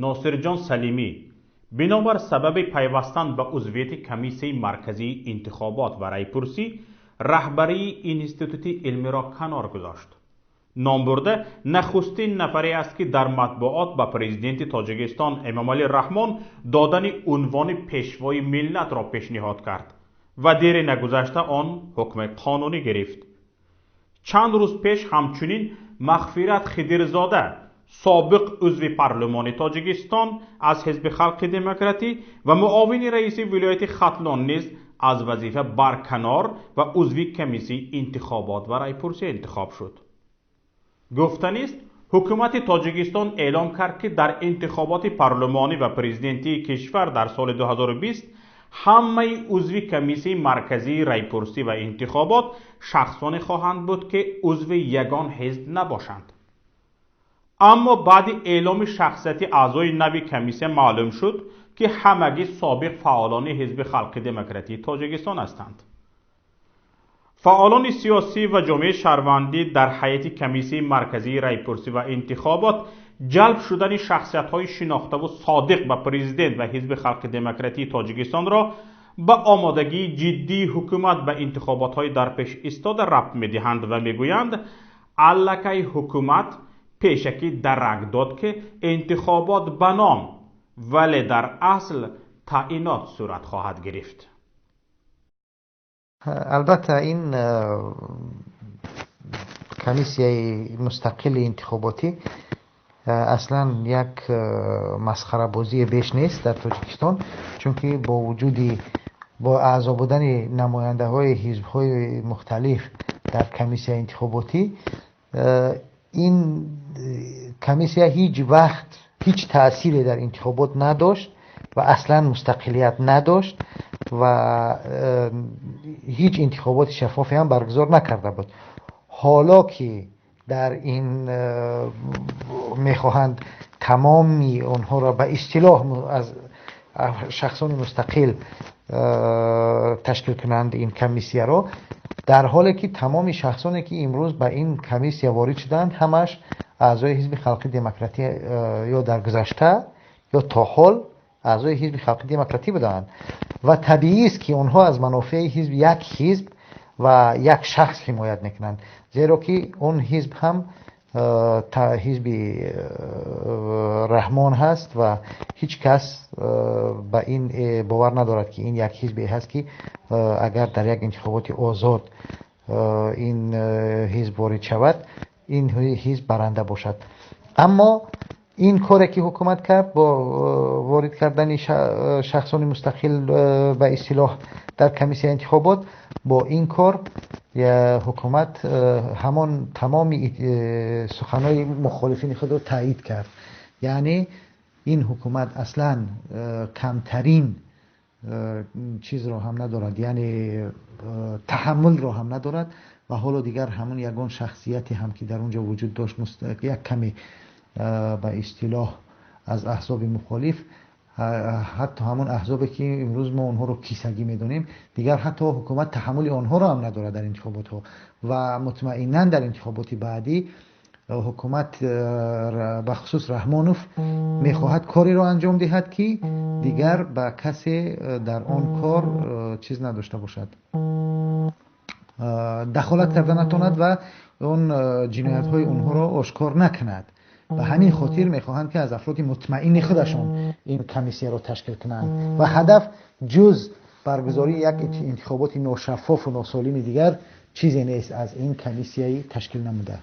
ناصرجان سلیمی بنابر سبب پیوستن به عضویت کمیسیون مرکزی انتخابات و رایپرسی رهبری اینستیتوت علمی را کنار گذاشت. نام برده نخستین نفری است که در مطبوعات به پرزیدنت تاجیکستان امامعلی رحمان دادن عنوان پیشوای ملت را پیشنهاد کرد و دیر نگذشته آن حکم قانونی گرفت. چند روز پیش همچنین مغفرت خضرزاده سابق عضو پارلمان تاجیکستان از حزب خلق دموکراتی و معاون رئیس ولایت ختلان نیز از وظیفه برکنار و عضو کمیسیون انتخابات و رایپرسی انتخاب شد. گفتنی است حکومت تاجیکستان اعلام کرد که در انتخابات پارلمانی و پرزیدنتی کشور در سال 2020 همه عضو کمیسیون مرکزی رایپرسی و انتخابات شخصانی خواهند بود که عضو یگان حزب نباشند. اما بعد اعلام شخصیت اعضای نو کمیسیون معلوم شد که همگی سابق فعالان حزب خلق دموکراتی تاجیکستان هستند. فعالان سیاسی و جامعه شهروندی در هیئت کمیسیون مرکزی رایپرسی و انتخابات جلب شدن شخصیت‌های شناخته و صادق به پرزیدنت و حزب خلق دموکراتی تاجیکستان را به آمادگی جدی حکومت به انتخابات‌های در پیش ایستاده ربط می‌دهند و می‌گویند الکی حکومت پیشکی درک داد که انتخابات به نام ولی در اصل تعیینات صورت خواهد گرفت. البته این کمیسیه مستقل انتخاباتی اصلا یک مسخره بازی بیش نیست در تاجیکستان، چون که با اعضا بودن نماینده های حزب های مختلف در کمیسیه انتخاباتی این کمیسیه هیچ وقت هیچ تأثیری در انتخابات نداشت و اصلا مستقلیت نداشت و هیچ انتخابات شفافی هم برگزار نکرده بود. حالا که در این میخواهند تمامی اونها را به اصطلاح از شخصان مستقل تشکیل کنند این کمیسیه را، در حالی که تمامی شخصانی که امروز به این کمیسیه وارد شدند همش اعضای حزب خلق دموکراتی یا در گذشته یا تا حال اعضای حزب خلق دموکراتی بودند و طبیعی است که اونها از منافع یک حزب و یک شخص حمایت میکنند، زیرا که اون حزب هم حزب رحمان هست و هیچ کس به این باور ندارد که این یک حزبی هست که اگر در یک انتخابات آزاد این حزب وارد شود این حزب برنده باشد. اما این کاری که حکومت کرد با وارد کردن شخصان مستقل به اصطلاح در کمیسیون انتخابات، با این کار حکومت همان تمامی سخنهای مخالفین خود را تایید کرد. یعنی این حکومت اصلا کمترین چیز را هم ندارد، یعنی تحمل را هم ندارد و حالا دیگر همون یگان شخصیتی هم که در اونجا وجود داشت یک کمی به اصطلاح از احزاب مخالف، حتی همون احزابی که امروز ما اونها رو کیسگی میدونیم، دیگر حتی حکومت تحمل آنها رو هم نداره در انتخابات ها و مطمئنا در انتخابات بعدی حکومت به خصوص رحمانوف میخواهد کاری رو انجام دهد که دیگر به کسی در آن کار چیز نداشته باشد، دخالت کرده نتواند و اون جنایت های اونها رو آشکار نکند. و همین خاطر میخواهند که از افراد مطمئن خودشون این کمیسیه رو تشکیل کنند و هدف جز برگزاری یک انتخابات ناشفاف و ناسالم دیگر چیزی نیست از این کمیسیه تشکیل نموده.